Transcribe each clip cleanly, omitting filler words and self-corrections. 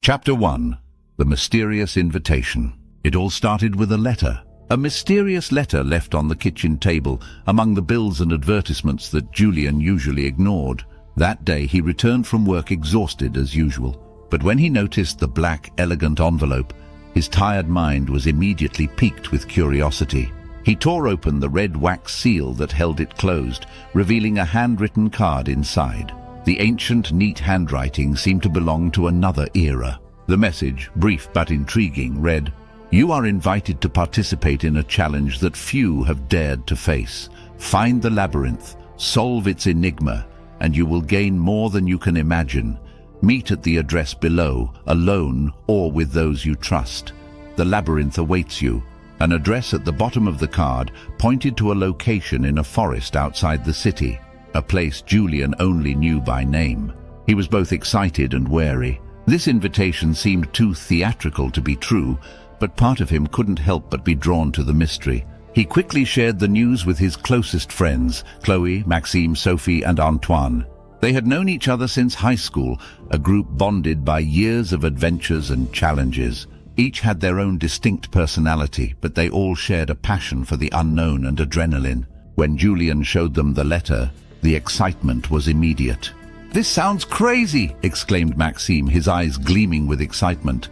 Chapter 1. The Mysterious Invitation. It all started with a letter. A mysterious letter left on the kitchen table among the bills and advertisements that Julian usually ignored. That day he returned from work exhausted as usual. But when he noticed the black, elegant envelope, his tired mind was immediately piqued with curiosity. He tore open the red wax seal that held it closed, revealing a handwritten card inside. The ancient, neat handwriting seemed to belong to another era. The message, brief but intriguing, read, "You are invited to participate in a challenge that few have dared to face. Find the labyrinth, solve its enigma, and you will gain more than you can imagine. Meet at the address below, alone or with those you trust. The labyrinth awaits you." An address at the bottom of the card pointed to a location in a forest outside the city, a place Julian only knew by name. He was both excited and wary. This invitation seemed too theatrical to be true, but part of him couldn't help but be drawn to the mystery. He quickly shared the news with his closest friends, Chloe, Maxime, Sophie, and Antoine. They had known each other since high school, a group bonded by years of adventures and challenges. Each had their own distinct personality, but they all shared a passion for the unknown and adrenaline. When Julian showed them the letter, the excitement was immediate. "This sounds crazy!" exclaimed Maxime, his eyes gleaming with excitement.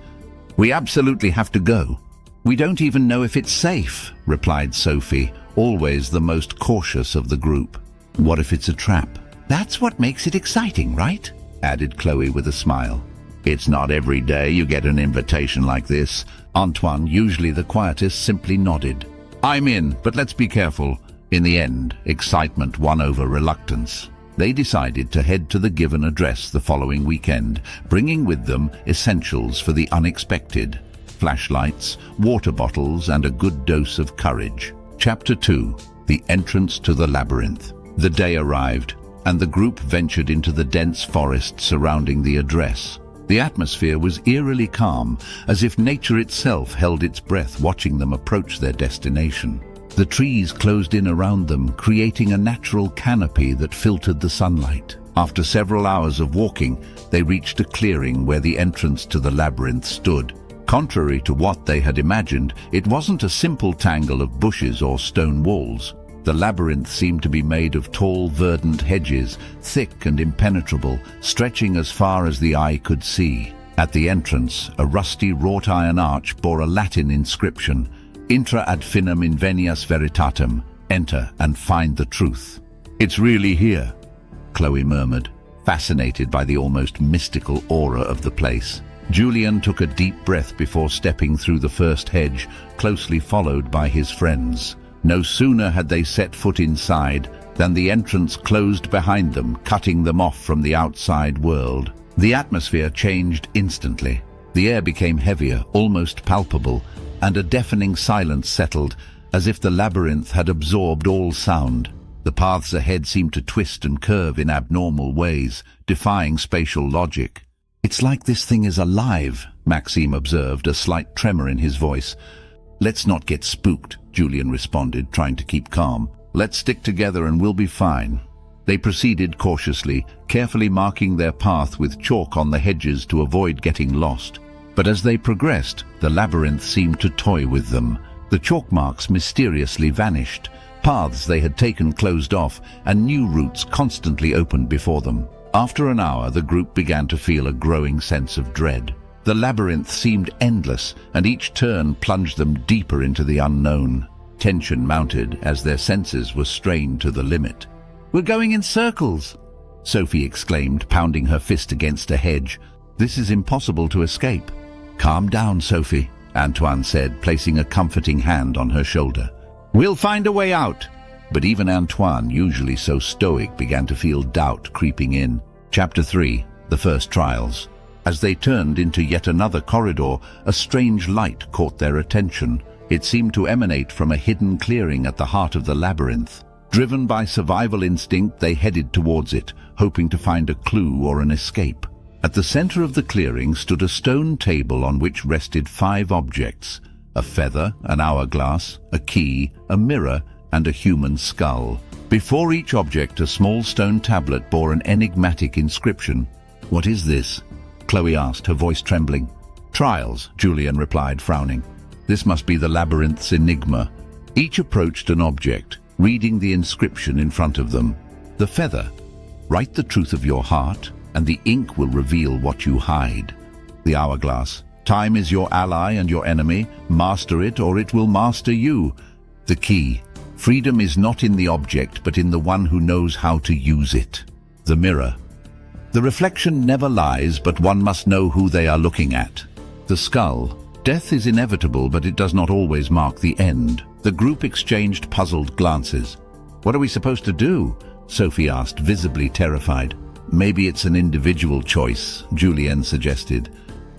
"We absolutely have to go." "We don't even know if it's safe," replied Sophie, always the most cautious of the group. "What if it's a trap?" "That's what makes it exciting, right?" added Chloe with a smile. "It's not every day you get an invitation like this." Antoine, usually the quietest, simply nodded. "I'm in, but let's be careful." In the end, excitement won over reluctance. They decided to head to the given address the following weekend, bringing with them essentials for the unexpected: flashlights, water bottles, and a good dose of courage. Chapter 2. The Entrance to the Labyrinth. The day arrived, and the group ventured into the dense forest surrounding the address. The atmosphere was eerily calm, as if nature itself held its breath watching them approach their destination. The trees closed in around them, creating a natural canopy that filtered the sunlight. After several hours of walking, they reached a clearing where the entrance to the labyrinth stood. Contrary to what they had imagined, it wasn't a simple tangle of bushes or stone walls. The labyrinth seemed to be made of tall, verdant hedges, thick and impenetrable, stretching as far as the eye could see. At the entrance, a rusty wrought-iron arch bore a Latin inscription: "Intra ad finem invenias veritatem, enter and find the truth." "It's really here," Chloe murmured, fascinated by the almost mystical aura of the place. Julian took a deep breath before stepping through the first hedge, closely followed by his friends. No sooner had they set foot inside than the entrance closed behind them, cutting them off from the outside world. The atmosphere changed instantly. The air became heavier, almost palpable, and a deafening silence settled, as if the labyrinth had absorbed all sound. The paths ahead seemed to twist and curve in abnormal ways, defying spatial logic. "It's like this thing is alive," Maxime observed, a slight tremor in his voice. "Let's not get spooked," Julian responded, trying to keep calm. "Let's stick together and we'll be fine." They proceeded cautiously, carefully marking their path with chalk on the hedges to avoid getting lost. But as they progressed, the labyrinth seemed to toy with them. The chalk marks mysteriously vanished. Paths they had taken closed off, and new routes constantly opened before them. After an hour, the group began to feel a growing sense of dread. The labyrinth seemed endless, and each turn plunged them deeper into the unknown. Tension mounted as their senses were strained to the limit. "We're going in circles," Sophie exclaimed, pounding her fist against a hedge. "This is impossible to escape." "Calm down, Sophie," Antoine said, placing a comforting hand on her shoulder. "We'll find a way out." But even Antoine, usually so stoic, began to feel doubt creeping in. Chapter 3. The First Trials. As they turned into yet another corridor, a strange light caught their attention. It seemed to emanate from a hidden clearing at the heart of the labyrinth. Driven by survival instinct, they headed towards it, hoping to find a clue or an escape. At the center of the clearing stood a stone table on which rested 5 objects: a feather, an hourglass, a key, a mirror, and a human skull. Before each object, a small stone tablet bore an enigmatic inscription. "What is this?" Chloe asked, her voice trembling. Trials, Julian replied, frowning. This must be the labyrinth's enigma. Each approached an object, reading the inscription in front of them. The feather. Write the truth of your heart, and the ink will reveal what you hide. The hourglass. Time is your ally and your enemy. Master it, or it will master you. The key. Freedom is not in the object, but in the one who knows how to use it. The mirror. The reflection never lies, but one must know who they are looking at. The skull. Death is inevitable, but it does not always mark the end. The group exchanged puzzled glances. What are we supposed to do? Sophie asked, visibly terrified. Maybe it's an individual choice, Julian suggested.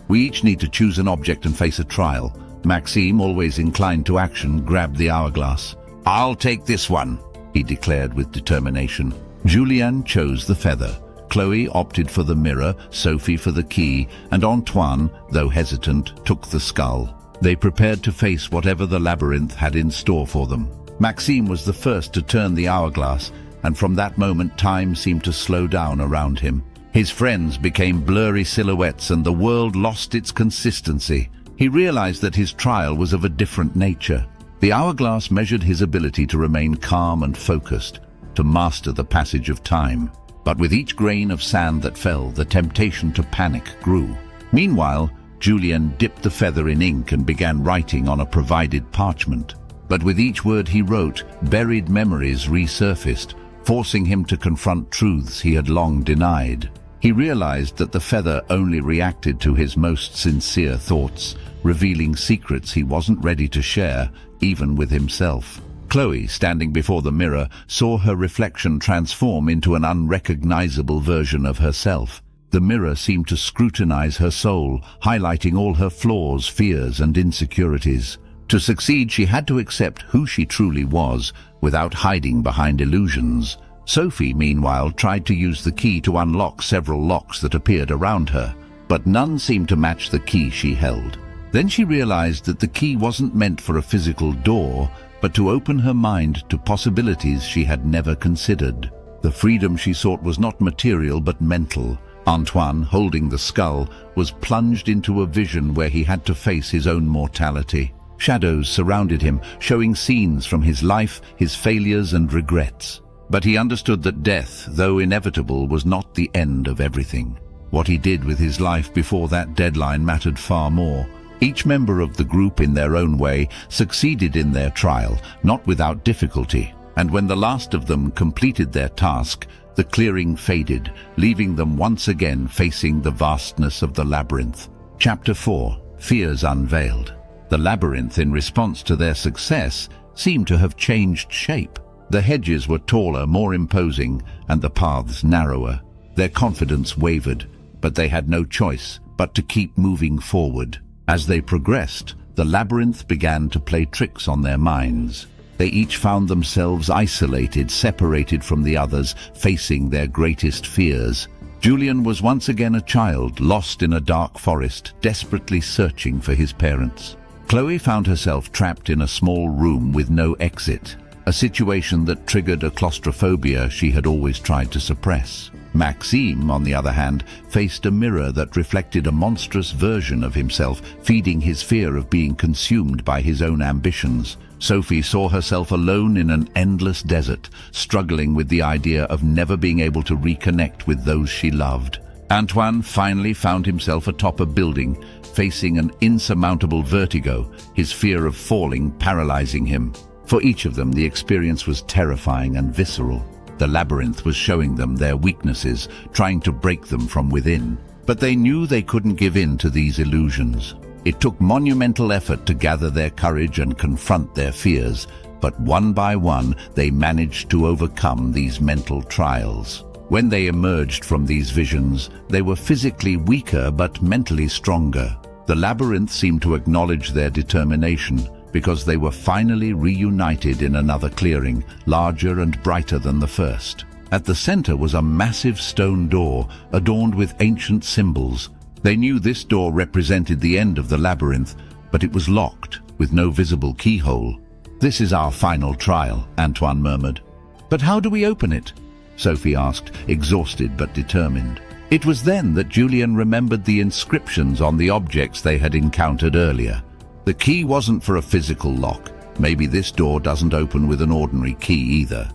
We each need to choose an object and face a trial. Maxime, always inclined to action, grabbed the hourglass. I'll take this one, he declared with determination. Julian chose the feather. Chloe opted for the mirror, Sophie for the key, and Antoine, though hesitant, took the skull. They prepared to face whatever the labyrinth had in store for them. Maxime was the first to turn the hourglass, and from that moment time seemed to slow down around him. His friends became blurry silhouettes and the world lost its consistency. He realized that his trial was of a different nature. The hourglass measured his ability to remain calm and focused, to master the passage of time. But with each grain of sand that fell, the temptation to panic grew. Meanwhile, Julian dipped the feather in ink and began writing on a provided parchment. But with each word he wrote, buried memories resurfaced, forcing him to confront truths he had long denied. He realized that the feather only reacted to his most sincere thoughts, revealing secrets he wasn't ready to share, even with himself. Chloe, standing before the mirror, saw her reflection transform into an unrecognizable version of herself. The mirror seemed to scrutinize her soul, highlighting all her flaws, fears, and insecurities. To succeed, she had to accept who she truly was, without hiding behind illusions. Sophie, meanwhile, tried to use the key to unlock several locks that appeared around her, but none seemed to match the key she held. Then she realized that the key wasn't meant for a physical door, but to open her mind to possibilities she had never considered. The freedom she sought was not material but mental. Antoine, holding the skull, was plunged into a vision where he had to face his own mortality. Shadows surrounded him, showing scenes from his life, his failures and regrets. But he understood that death, though inevitable, was not the end of everything. What he did with his life before that deadline mattered far more. Each member of the group, in their own way, succeeded in their trial, not without difficulty. And when the last of them completed their task, the clearing faded, leaving them once again facing the vastness of the labyrinth. Chapter 4. Fears Unveiled. The labyrinth, in response to their success, seemed to have changed shape. The hedges were taller, more imposing, and the paths narrower. Their confidence wavered, but they had no choice but to keep moving forward. As they progressed, the labyrinth began to play tricks on their minds. They each found themselves isolated, separated from the others, facing their greatest fears. Julian was once again a child, lost in a dark forest, desperately searching for his parents. Chloe found herself trapped in a small room with no exit, a situation that triggered a claustrophobia she had always tried to suppress. Maxime, on the other hand, faced a mirror that reflected a monstrous version of himself, feeding his fear of being consumed by his own ambitions. Sophie saw herself alone in an endless desert, struggling with the idea of never being able to reconnect with those she loved. Antoine finally found himself atop a building, facing an insurmountable vertigo, his fear of falling paralyzing him. For each of them, the experience was terrifying and visceral. The labyrinth was showing them their weaknesses, trying to break them from within. But they knew they couldn't give in to these illusions. It took monumental effort to gather their courage and confront their fears, but one by one they managed to overcome these mental trials. When they emerged from these visions, they were physically weaker but mentally stronger. The labyrinth seemed to acknowledge their determination, because they were finally reunited in another clearing, larger and brighter than the first. At the center was a massive stone door, adorned with ancient symbols. They knew this door represented the end of the labyrinth, but it was locked, with no visible keyhole. "This is our final trial," Antoine murmured. "But how do we open it?" Sophie asked, exhausted but determined. It was then that Julian remembered the inscriptions on the objects they had encountered earlier. The key wasn't for a physical lock. Maybe this door doesn't open with an ordinary key either.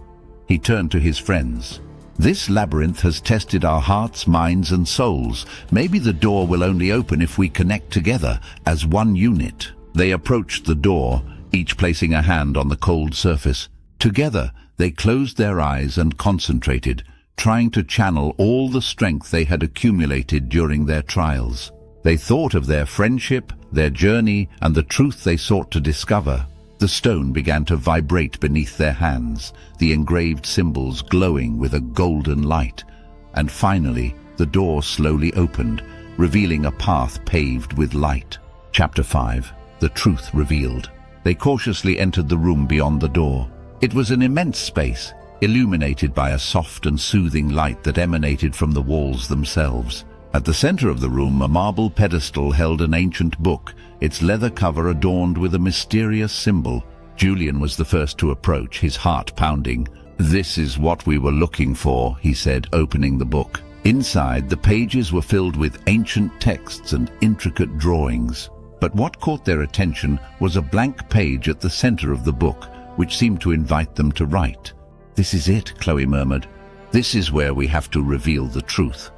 He turned to his friends. This labyrinth has tested our hearts, minds and souls. Maybe the door will only open if we connect together as one unit. They approached the door, each placing a hand on the cold surface. Together, they closed their eyes and concentrated, trying to channel all the strength they had accumulated during their trials. They thought of their friendship, their journey, and the truth they sought to discover. The stone began to vibrate beneath their hands, the engraved symbols glowing with a golden light. And finally, the door slowly opened, revealing a path paved with light. Chapter 5. The Truth Revealed. They cautiously entered the room beyond the door. It was an immense space, illuminated by a soft and soothing light that emanated from the walls themselves. At the center of the room, a marble pedestal held an ancient book, its leather cover adorned with a mysterious symbol. Julian was the first to approach, his heart pounding. "This is what we were looking for," he said, opening the book. Inside, the pages were filled with ancient texts and intricate drawings. But what caught their attention was a blank page at the center of the book, which seemed to invite them to write. "This is it," Chloe murmured. "This is where we have to reveal the truth."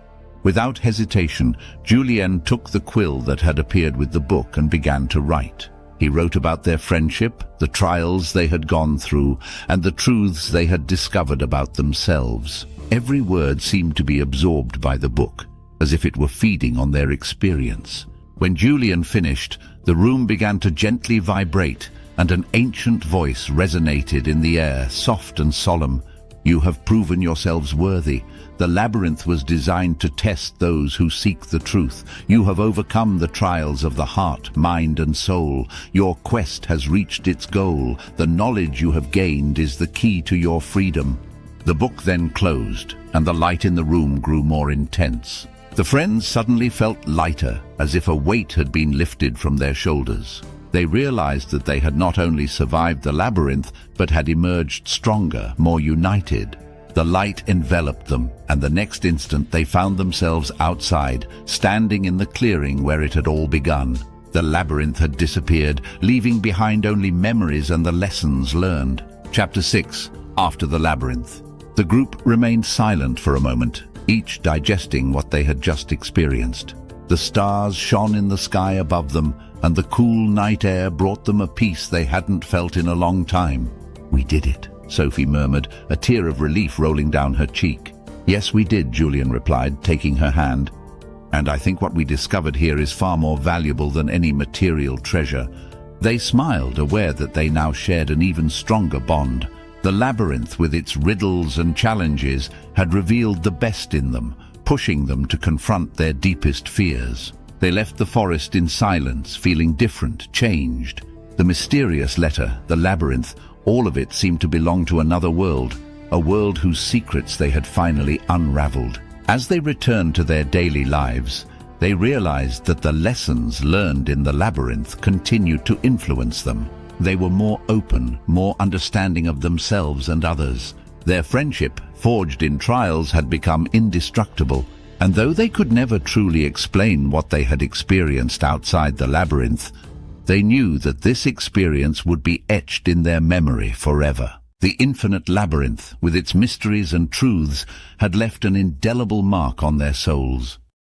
Without hesitation, Julian took the quill that had appeared with the book and began to write. He wrote about their friendship, the trials they had gone through, and the truths they had discovered about themselves. Every word seemed to be absorbed by the book, as if it were feeding on their experience. When Julian finished, the room began to gently vibrate, and an ancient voice resonated in the air, soft and solemn. "You have proven yourselves worthy. The labyrinth was designed to test those who seek the truth. You have overcome the trials of the heart, mind and soul. Your quest has reached its goal. The knowledge you have gained is the key to your freedom." The book then closed, and the light in the room grew more intense. The friends suddenly felt lighter, as if a weight had been lifted from their shoulders. They realized that they had not only survived the labyrinth, but had emerged stronger, more united. The light enveloped them, and the next instant they found themselves outside, standing in the clearing where it had all begun. The labyrinth had disappeared, leaving behind only memories and the lessons learned. Chapter 6. After the labyrinth. The group remained silent for a moment, each digesting what they had just experienced. The stars shone in the sky above them, and the cool night air brought them a peace they hadn't felt in a long time. "We did it," Sophie murmured, a tear of relief rolling down her cheek. "Yes, we did," Julian replied, taking her hand. "And I think what we discovered here is far more valuable than any material treasure." They smiled, aware that they now shared an even stronger bond. The labyrinth, with its riddles and challenges, had revealed the best in them, pushing them to confront their deepest fears. They left the forest in silence, feeling different, changed. The mysterious letter, the labyrinth, all of it seemed to belong to another world, a world whose secrets they had finally unraveled. As they returned to their daily lives, they realized that the lessons learned in the labyrinth continued to influence them. They were more open, more understanding of themselves and others. Their friendship, forged in trials, had become indestructible. And though they could never truly explain what they had experienced outside the labyrinth, they knew that this experience would be etched in their memory forever. The infinite labyrinth, with its mysteries and truths, had left an indelible mark on their souls.